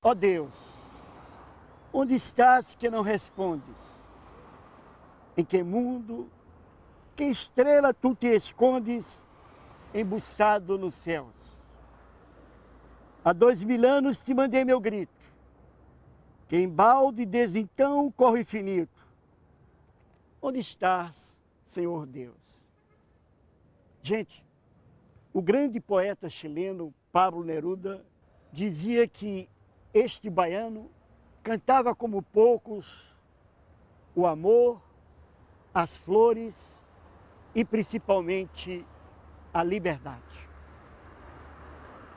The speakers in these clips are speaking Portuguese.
Ó Deus, onde estás que não respondes? Em que mundo, que estrela tu te escondes, embuçado nos céus? Há 2000 anos te mandei meu grito, que embalde desde então corre infinito. Onde estás, Senhor Deus? Gente, o grande poeta chileno Pablo Neruda dizia que este baiano cantava como poucos o amor, as flores e principalmente a liberdade.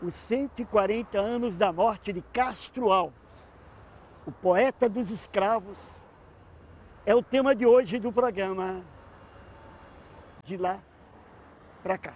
Os 140 anos da morte de Castro Alves, o poeta dos escravos, é o tema de hoje do programa De Lá Pra Cá.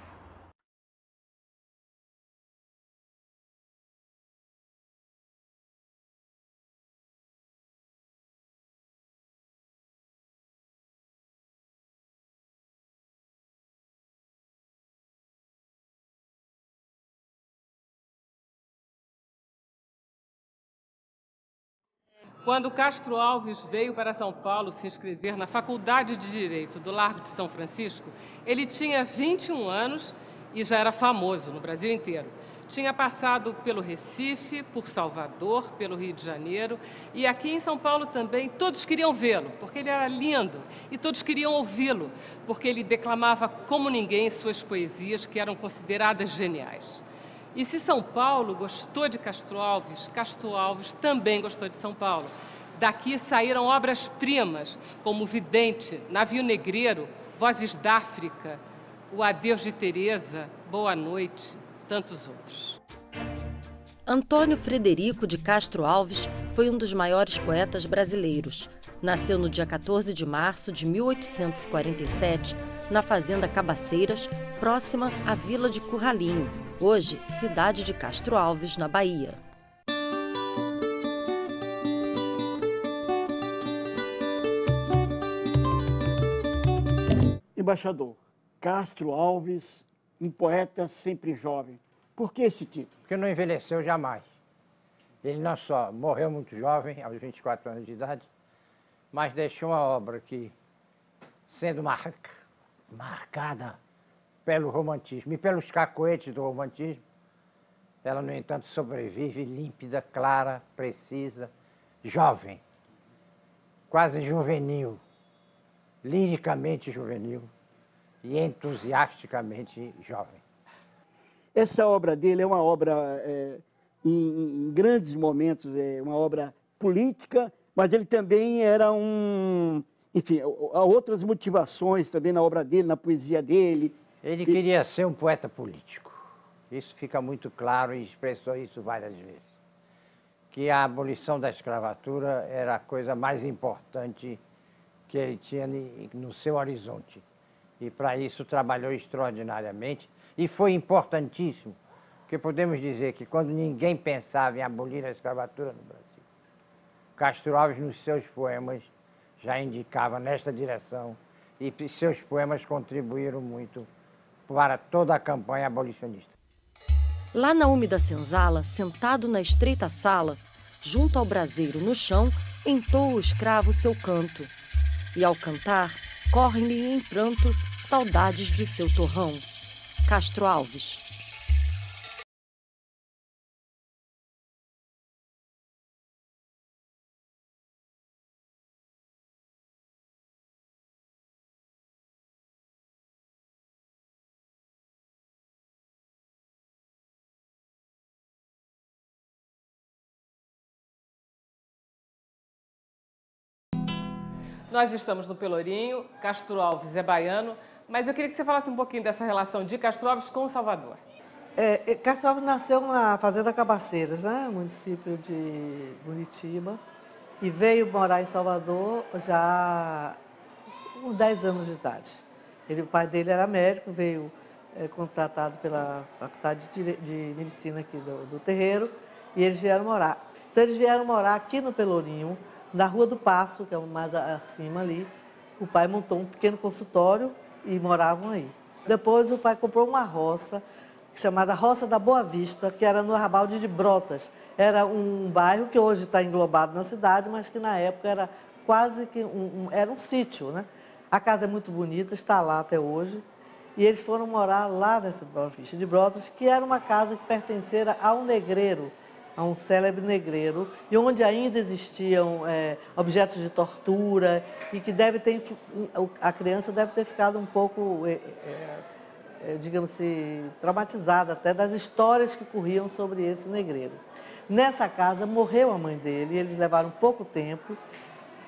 Quando Castro Alves veio para São Paulo se inscrever na Faculdade de Direito do Largo de São Francisco, ele tinha 21 anos e já era famoso no Brasil inteiro. Tinha passado pelo Recife, por Salvador, pelo Rio de Janeiro e aqui em São Paulo também. Todos queriam vê-lo, porque ele era lindo, e todos queriam ouvi-lo, porque ele declamava como ninguém suas poesias, que eram consideradas geniais. E se São Paulo gostou de Castro Alves também gostou de São Paulo. Daqui saíram obras-primas, como Vidente, Navio Negreiro, Vozes d'África, O Adeus de Teresa, Boa Noite, tantos outros. Antônio Frederico de Castro Alves foi um dos maiores poetas brasileiros. Nasceu no dia 14 de março de 1847, na fazenda Cabaceiras, próxima à vila de Curralinho, hoje cidade de Castro Alves, na Bahia. Embaixador, Castro Alves, um poeta sempre jovem. Por que esse título? Porque não envelheceu jamais. Ele não só morreu muito jovem, aos 24 anos de idade, mas deixou uma obra que, sendo marcada pelo romantismo e pelos cacoetes do romantismo, ela, no entanto, sobrevive límpida, clara, precisa, jovem, quase juvenil, liricamente juvenil e entusiasticamente jovem. Essa obra dele é uma obra, em grandes momentos, uma obra política, mas ele também era enfim, há outras motivações também na obra dele, na poesia dele. Ele queria ser um poeta político. Isso fica muito claro e expressou isso várias vezes. Que a abolição da escravatura era a coisa mais importante que ele tinha no seu horizonte. E para isso trabalhou extraordinariamente e foi importantíssimo, porque podemos dizer que quando ninguém pensava em abolir a escravatura no Brasil, Castro Alves, nos seus poemas, já indicava nesta direção e seus poemas contribuíram muito para toda a campanha abolicionista. Lá na úmida senzala, sentado na estreita sala, junto ao braseiro no chão, entoa o escravo seu canto. E ao cantar, correm-lhe em pranto saudades de seu torrão. Castro Alves. Nós estamos no Pelourinho, Castro Alves é baiano, mas eu queria que você falasse um pouquinho dessa relação de Castro Alves com Salvador. Castro Alves nasceu na fazenda Cabaceiras, né? Município de Muritiba, e veio morar em Salvador já com 10 anos de idade. O pai dele era médico, veio contratado pela Faculdade de Medicina aqui do Terreiro, e eles vieram morar. Então eles vieram morar aqui no Pelourinho, na Rua do Paço, que é mais acima ali. O pai montou um pequeno consultório e moravam aí. Depois o pai comprou uma roça chamada Roça da Boa Vista, que era no Arrabalde de Brotas. Era um bairro que hoje está englobado na cidade, mas que na época era quase que era um sítio, né? A casa é muito bonita, está lá até hoje. E eles foram morar lá nessa Boa Vista de Brotas, que era uma casa que pertencera a um negreiro, a um célebre negreiro, e onde ainda existiam objetos de tortura, e que a criança deve ter ficado um pouco, digamos assim, traumatizada até das histórias que corriam sobre esse negreiro. Nessa casa morreu a mãe dele, e eles levaram pouco tempo,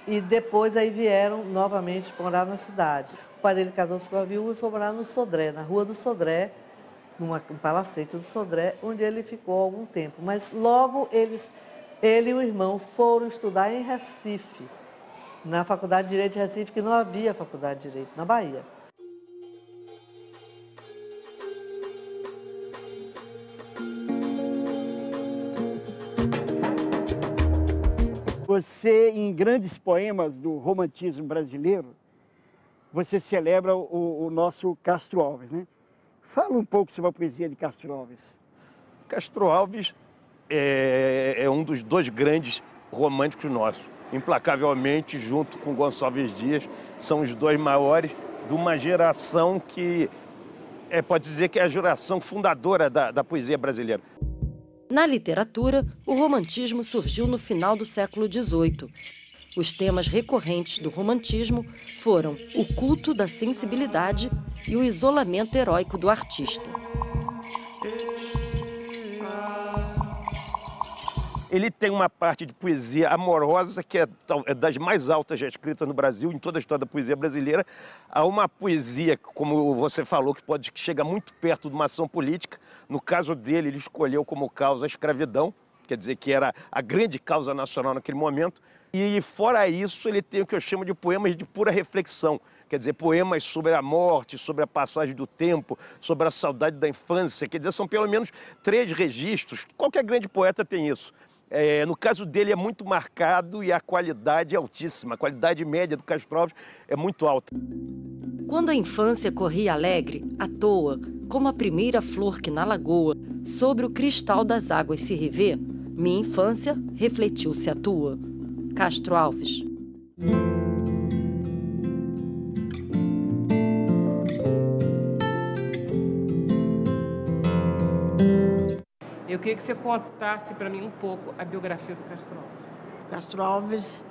e depois aí vieram novamente morar na cidade. O pai dele casou-se com a viúva e foi morar no Sodré, na rua do Sodré, num palacete do Sodré, onde ele ficou algum tempo. Mas logo ele e o irmão foram estudar em Recife, na Faculdade de Direito de Recife, que não havia Faculdade de Direito, na Bahia. Você, em grandes poemas do romantismo brasileiro, você celebra o nosso Castro Alves, né? Fala um pouco sobre a poesia de Castro Alves. Castro Alves é um dos dois grandes românticos nossos. Implacavelmente, junto com Gonçalves Dias, são os dois maiores de uma geração que pode dizer que é a geração fundadora da poesia brasileira. Na literatura, o romantismo surgiu no final do século XVIII. Os temas recorrentes do romantismo foram o culto da sensibilidade e o isolamento heróico do artista. Ele tem uma parte de poesia amorosa que é das mais altas já escritas no Brasil, em toda a história da poesia brasileira. Há uma poesia, como você falou, que chega muito perto de uma ação política. No caso dele, ele escolheu como causa a escravidão, quer dizer que era a grande causa nacional naquele momento. E fora isso, ele tem o que eu chamo de poemas de pura reflexão. Quer dizer, poemas sobre a morte, sobre a passagem do tempo, sobre a saudade da infância. Quer dizer, são pelo menos 3 registros. Qualquer grande poeta tem isso. No caso dele é muito marcado e a qualidade é altíssima. A qualidade média do Castro Alves é muito alta. Quando a infância corria alegre, à toa, como a primeira flor que na lagoa, sobre o cristal das águas se revê, minha infância refletiu-se a tua. Castro Alves. Eu queria que você contasse para mim um pouco a biografia do Castro Alves. Castro Alves,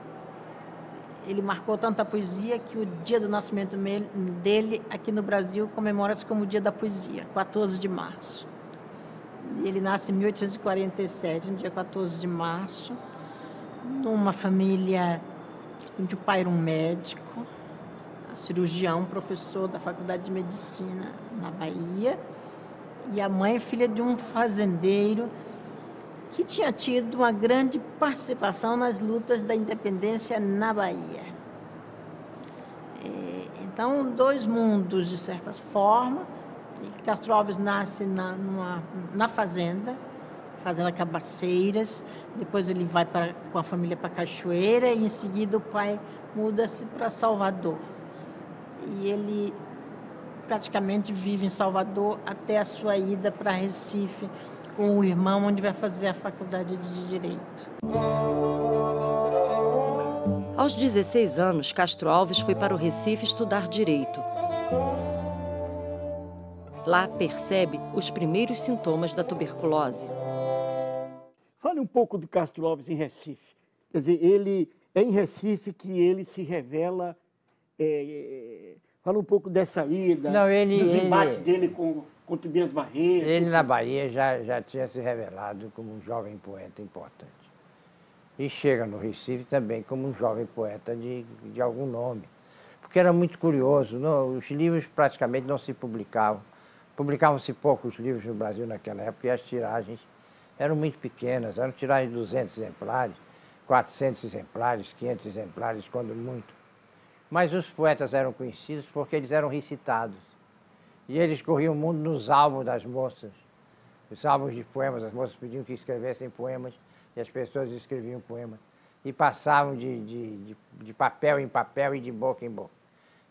ele marcou tanta poesia que o dia do nascimento dele aqui no Brasil comemora-se como o dia da poesia, 14 de março. Ele nasce em 1847, no dia 14 de março, numa família onde o pai era um médico, cirurgião, professor da Faculdade de Medicina na Bahia, e a mãe, filha de um fazendeiro que tinha tido uma grande participação nas lutas da independência na Bahia. Então, 2 mundos, de certa forma. Castro Alves nasce na fazenda Cabaceiras, depois ele vai com a família para Cachoeira e em seguida o pai muda-se para Salvador. E ele praticamente vive em Salvador até a sua ida para Recife com o irmão, onde vai fazer a faculdade de Direito. Aos 16 anos, Castro Alves foi para o Recife estudar Direito. Lá percebe os primeiros sintomas da tuberculose. Fale um pouco do Castro Alves em Recife. Quer dizer, é em Recife que ele se revela. Fala um pouco dessa ida, dos embates dele com Tobias Barreto. Ele na Bahia já tinha se revelado como um jovem poeta importante. E chega no Recife também como um jovem poeta de algum nome. Porque era muito curioso, os livros praticamente não se publicavam. Publicavam-se poucos livros no Brasil naquela época e as tiragens eram muito pequenas, eram tiragens de 200 exemplares, 400 exemplares, 500 exemplares, quando muito. Mas os poetas eram conhecidos porque eles eram recitados. E eles corriam o mundo nos álbuns das moças. Os álbuns de poemas, as moças pediam que escrevessem poemas e as pessoas escreviam poemas. E passavam de papel em papel e de boca em boca.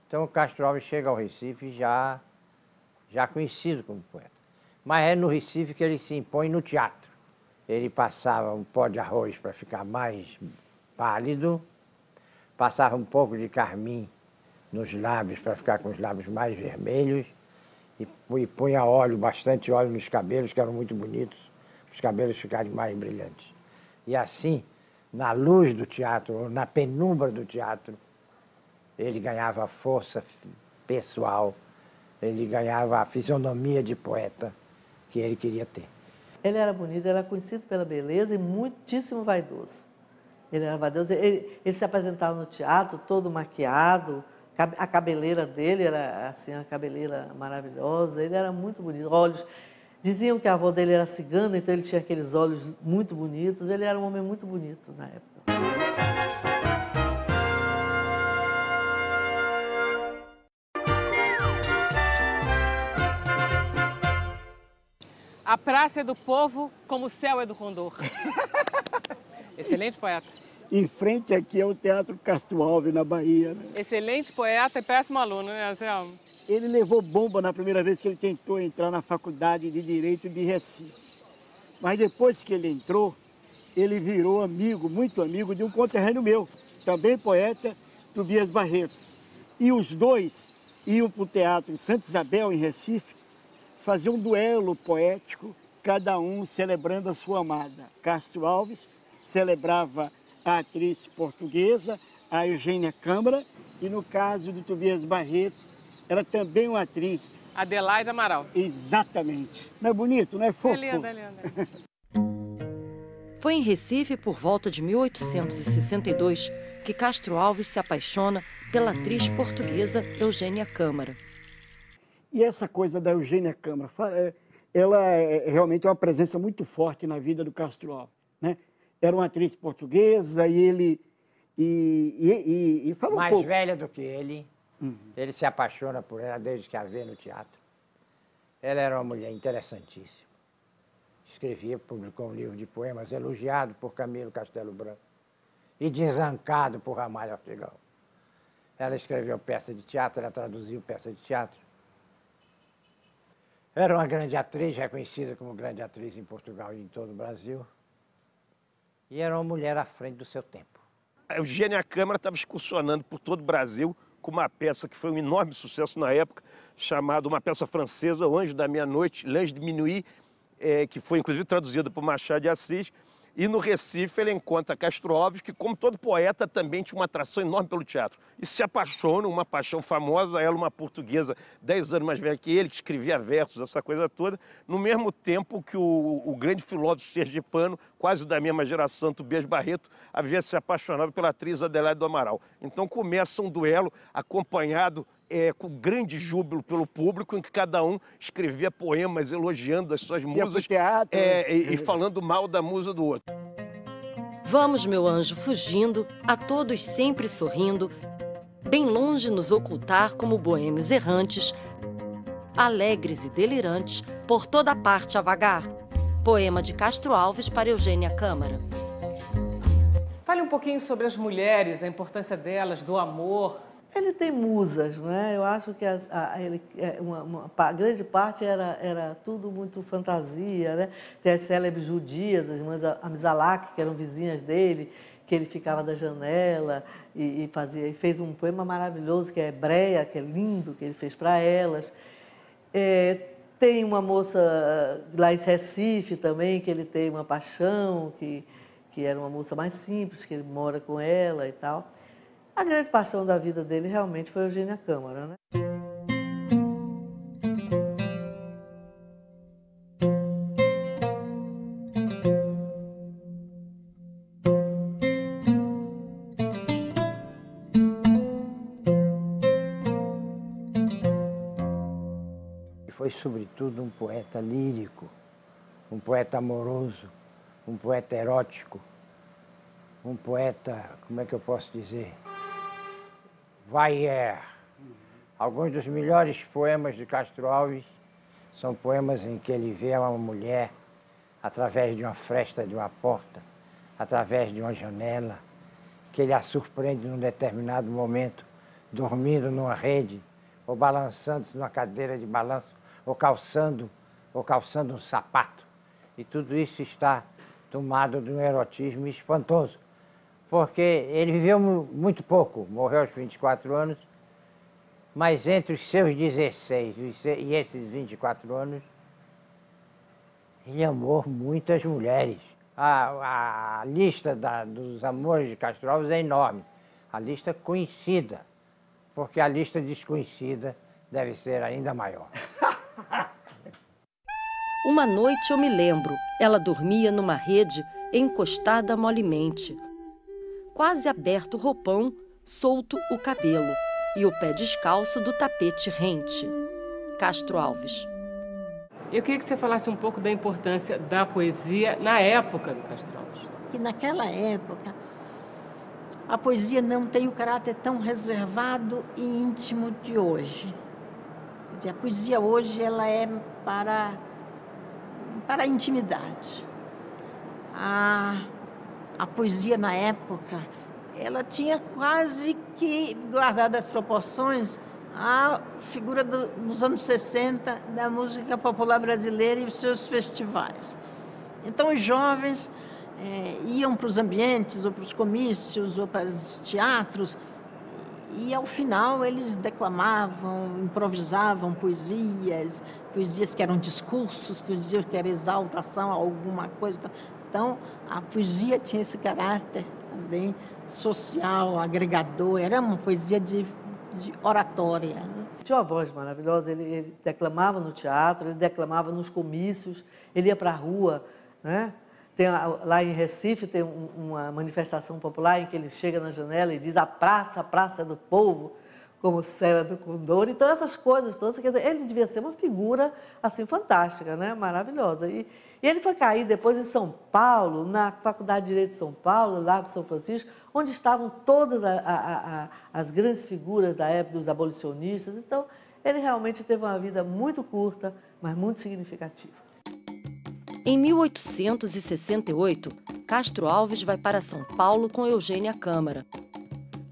Então o Castro Alves chega ao Recife já conhecido como poeta. Mas é no Recife que ele se impõe no teatro. Ele passava um pó de arroz para ficar mais pálido, passava um pouco de carmim nos lábios para ficar com os lábios mais vermelhos e punha óleo, bastante óleo nos cabelos, que eram muito bonitos, para os cabelos ficarem mais brilhantes. E assim, na luz do teatro, ou na penumbra do teatro, ele ganhava força pessoal, ele ganhava a fisionomia de poeta que ele queria ter. Ele era bonito, ele era conhecido pela beleza e muitíssimo vaidoso. Ele era vaidoso, ele se apresentava no teatro todo maquiado, a cabeleira dele era assim, uma cabeleira maravilhosa, ele era muito bonito. Olhos, diziam que a avó dele era cigana, então ele tinha aqueles olhos muito bonitos, ele era um homem muito bonito na época. A praça é do povo como o céu é do condor. Excelente poeta. Em frente aqui é o Teatro Castro Alves, na Bahia. Né? Excelente poeta e péssimo aluno, né, Anselmo? Ele levou bomba na primeira vez que ele tentou entrar na Faculdade de Direito de Recife. Mas depois que ele entrou, ele virou amigo, muito amigo, de um conterrâneo meu, também poeta, Tobias Barreto. E os dois iam para o Teatro Santa Isabel, em Recife, fazer um duelo poético, cada um celebrando a sua amada. Castro Alves celebrava a atriz portuguesa, a Eugênia Câmara, e no caso do Tobias Barreto, era também uma atriz. Adelaide Amaral. Exatamente. Não é bonito, não é fofo? É linda, é linda. Foi em Recife, por volta de 1862, que Castro Alves se apaixona pela atriz portuguesa Eugênia Câmara. E essa coisa da Eugênia Câmara, ela é realmente uma presença muito forte na vida do Castro Alves, né? Era uma atriz portuguesa e ele falou um pouco. Mais velha do que ele, ele se apaixona por ela desde que a vê no teatro. Ela era uma mulher interessantíssima. Escrevia, publicou um livro de poemas elogiado por Camilo Castelo Branco e desancado por Ramalho Ortegal. Ela escreveu peça de teatro, ela traduziu peça de teatro. Era uma grande atriz, reconhecida como grande atriz em Portugal e em todo o Brasil. E era uma mulher à frente do seu tempo. A Eugênia Câmara estava excursionando por todo o Brasil com uma peça que foi um enorme sucesso na época, chamada uma peça francesa, O Anjo da Meia-Noite, L'Ange de Minuit, que foi inclusive traduzida por Machado de Assis. E no Recife ele encontra Castro Alves, que como todo poeta também tinha uma atração enorme pelo teatro. E se apaixona, uma paixão famosa, ela uma portuguesa 10 anos mais velha que ele, que escrevia versos, essa coisa toda, no mesmo tempo que o grande filósofo sergipano, quase da mesma geração, Tobias Barreto, havia se apaixonado pela atriz Adelaide do Amaral. Então começa um duelo acompanhado com grande júbilo pelo público, em que cada um escrevia poemas elogiando as suas musas teatro, e falando mal da musa do outro. Vamos, meu anjo, fugindo, a todos sempre sorrindo, bem longe nos ocultar como boêmios errantes, alegres e delirantes, por toda parte a vagar. Poema de Castro Alves para Eugênia Câmara. Fale um pouquinho sobre as mulheres, a importância delas, do amor. Ele tem musas, não é? Eu acho que a grande parte era tudo muito fantasia, né? Tem as célebres judias, as irmãs Amizalak, que eram vizinhas dele, que ele ficava da janela e fez um poema maravilhoso, que é Hebreia, que é lindo, que ele fez para elas. Tem uma moça lá em Recife também, que ele tem uma paixão, que era uma moça mais simples, que ele mora com ela e tal. A grande paixão da vida dele realmente foi a Eugênia Câmara, né? Foi, sobretudo, um poeta lírico, um poeta amoroso, um poeta erótico, um poeta, como é que eu posso dizer, voyeur. Alguns dos melhores poemas de Castro Alves são poemas em que ele vê uma mulher através de uma fresta de uma porta, através de uma janela, que ele a surpreende num determinado momento, dormindo numa rede, ou balançando-se numa cadeira de balanço, ou calçando ou calçando um sapato. E tudo isso está tomado de um erotismo espantoso, porque ele viveu muito pouco, morreu aos 24 anos, mas entre os seus 16 e esses 24 anos, ele amou muitas mulheres. A lista dos amores de Castro Alves é enorme. A lista conhecida, porque a lista desconhecida deve ser ainda maior. Uma noite eu me lembro, ela dormia numa rede encostada molemente. Quase aberto o roupão, solto o cabelo e o pé descalço do tapete rente. Castro Alves. Eu queria que você falasse um pouco da importância da poesia na época do Castro Alves. E naquela época, a poesia não tem o caráter tão reservado e íntimo de hoje. Quer dizer, a poesia hoje ela é para a intimidade. A poesia na época, ela tinha quase que, guardadas as proporções, a figura nos anos 60 da música popular brasileira e os seus festivais. Então, os jovens iam para os ambientes, ou para os comícios, ou para os teatros, e, ao final, eles declamavam, improvisavam poesias que eram discursos, poesias que eram exaltação a alguma coisa. Então, a poesia tinha esse caráter também social, agregador, era uma poesia de oratória. Né? Tinha uma voz maravilhosa, ele declamava no teatro, ele declamava nos comícios, ele ia para a rua, né? Lá em Recife tem uma manifestação popular em que ele chega na janela e diz a praça é do povo, como o céu é do condor. Então, essas coisas todas, quer dizer, ele devia ser uma figura assim fantástica, né? Maravilhosa. E ele foi cair depois em São Paulo, na Faculdade de Direito de São Paulo, Largo São Francisco, onde estavam todas as grandes figuras da época dos abolicionistas. Então, ele realmente teve uma vida muito curta, mas muito significativa. Em 1868, Castro Alves vai para São Paulo com Eugênia Câmara.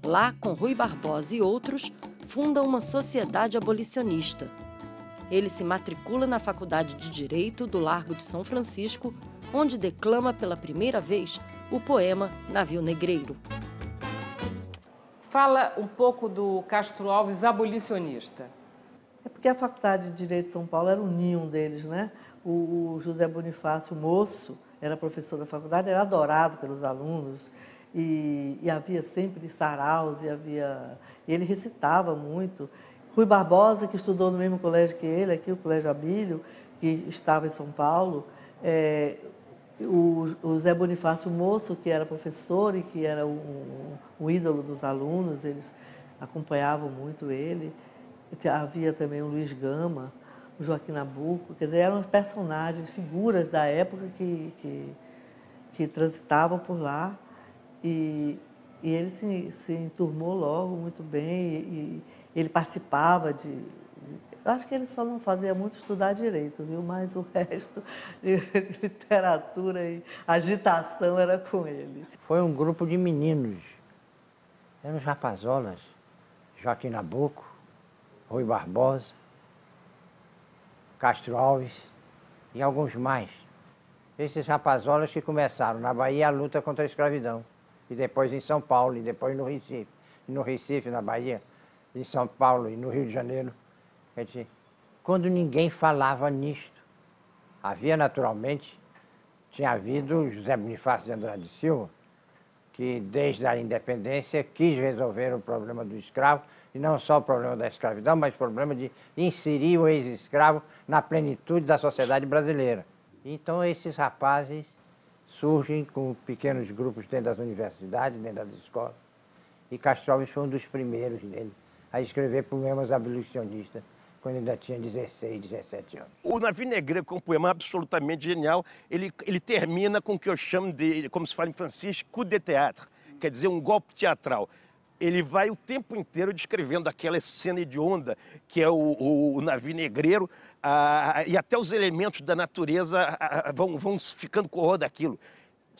Lá, com Rui Barbosa e outros, funda uma sociedade abolicionista. Ele se matricula na Faculdade de Direito do Largo de São Francisco, onde declama pela primeira vez o poema Navio Negreiro. Fala um pouco do Castro Alves abolicionista. É porque a Faculdade de Direito de São Paulo era o ninho deles, né? O José Bonifácio Moço era professor da faculdade, era adorado pelos alunos e havia sempre saraus e ele recitava muito. Rui Barbosa, que estudou no mesmo colégio que ele, aqui o Colégio Abílio, que estava em São Paulo, o Zé Bonifácio Moço, que era professor e que era um ídolo dos alunos, eles acompanhavam muito ele. Havia também o Luiz Gama, o Joaquim Nabuco, quer dizer, eram personagens, figuras da época que transitavam por lá. E ele se enturmou logo muito bem e ele participava eu acho que ele só não fazia muito estudar direito, viu? Mas o resto de literatura e agitação era com ele. Foi um grupo de meninos, eram os rapazolas, Joaquim Nabuco, Rui Barbosa, Castro Alves e alguns mais. Esses rapazolas que começaram na Bahia a luta contra a escravidão, e depois em São Paulo, e depois no Recife. E no Recife, na Bahia, em São Paulo e no Rio de Janeiro. Quer dizer, quando ninguém falava nisto. Havia, naturalmente, tinha havido José Bonifácio de Andrade Silva, que desde a independência quis resolver o problema do escravo, e não só o problema da escravidão, mas o problema de inserir o ex-escravo na plenitude da sociedade brasileira. Então esses rapazes surgem com pequenos grupos dentro das universidades, dentro das escolas, e Castro Alves foi um dos primeiros dele a escrever poemas abolicionistas, quando ainda tinha 16, 17 anos. O Navio Negreiro, que é um poema absolutamente genial, ele termina com o que eu chamo de, como se fala em francês, coup de théâtre, quer dizer, um golpe teatral. Ele vai o tempo inteiro descrevendo aquela cena hedionda que é o navio negreiro, e até os elementos da natureza vão ficando com horror daquilo.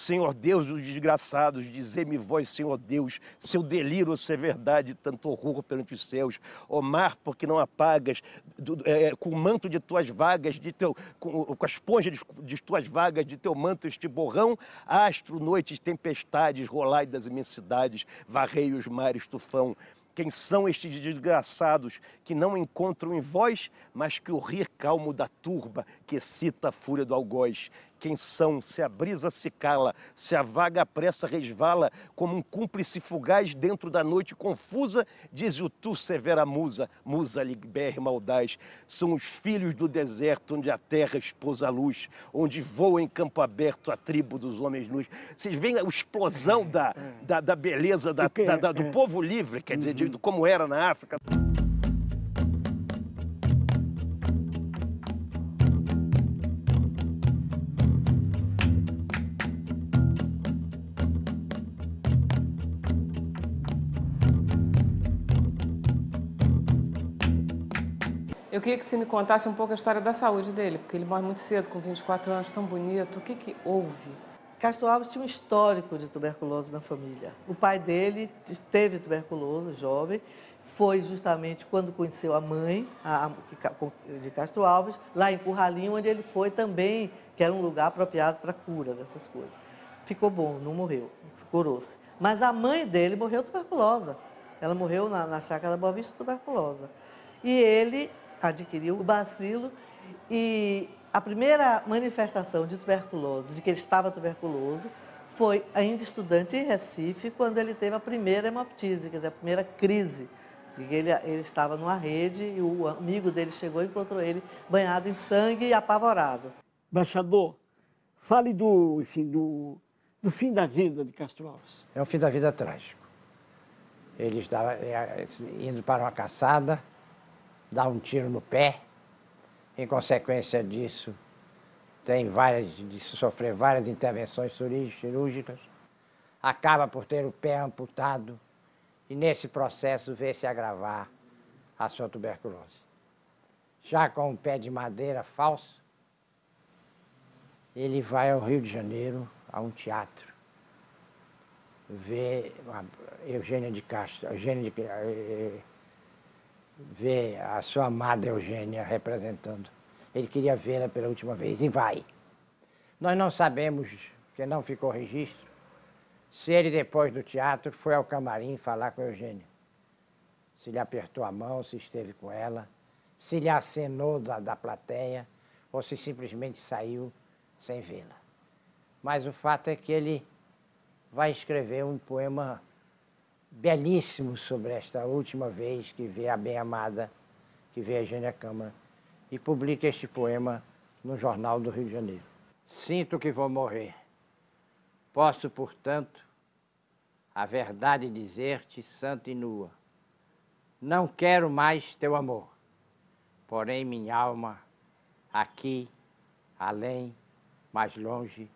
Senhor Deus, os desgraçados, dizei-me vós, Senhor Deus, seu delírio, se é verdade, tanto horror perante os céus. Ó mar, porque não apagas, com o manto de tuas vagas, com a esponja de tuas vagas, de teu manto este borrão, astro, noites, tempestades, rolai das imensidades, varrei os mares, tufão. Quem são estes desgraçados que não encontram em vós, mas que o rir calmo da turba que excita a fúria do algoz? Quem são, se a brisa se cala, se a vaga pressa resvala, como um cúmplice fugaz dentro da noite confusa, diz o tu, severa musa, musa libérrima audaz. São os filhos do deserto, onde a terra expôs a luz, onde voa em campo aberto a tribo dos homens nus. Vocês veem a explosão da beleza do povo livre, quer dizer, de como era na África. Eu queria que você me contasse um pouco a história da saúde dele, porque ele morre muito cedo, com 24 anos, tão bonito. O que houve? Castro Alves tinha um histórico de tuberculose na família. O pai dele teve tuberculose, jovem, foi justamente quando conheceu a mãe de Castro Alves, lá em Curralinho, onde ele foi também, que era um lugar apropriado para cura dessas coisas. Ficou bom, não morreu, curou-se. Mas a mãe dele morreu tuberculosa. Ela morreu na chácara da Boa Vista tuberculosa. E ele adquiriu o bacilo e a primeira manifestação de tuberculose, de que ele estava tuberculoso, foi ainda estudante em Recife, quando ele teve a primeira hemoptise, quer dizer, a primeira crise. Ele estava numa rede e o amigo dele chegou e encontrou ele banhado em sangue e apavorado. Embaixador, fale do fim da vida de Castro Alves. É um fim da vida trágico. Ele estava indo para uma caçada, dá um tiro no pé, em consequência disso, sofrer várias intervenções cirúrgicas, acaba por ter o pé amputado e nesse processo vê se agravar a sua tuberculose. Já com um pé de madeira falso, ele vai ao Rio de Janeiro, a um teatro, vê Eugênia de Castro, vê a sua amada Eugênia representando. Ele queria vê-la pela última vez e vai. Nós não sabemos, porque não ficou registro, se ele depois do teatro foi ao camarim falar com a Eugênia. Se lhe apertou a mão, se esteve com ela, se lhe acenou da plateia ou se simplesmente saiu sem vê-la. Mas o fato é que ele vai escrever um poema belíssimo sobre esta última vez que vê a bem-amada, que vê a Eugênia Câmara, e publica este poema no Jornal do Rio de Janeiro. Sinto que vou morrer. Posso, portanto, a verdade dizer-te santa e nua. Não quero mais teu amor, porém minha alma, aqui, além, mais longe,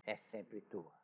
é sempre tua.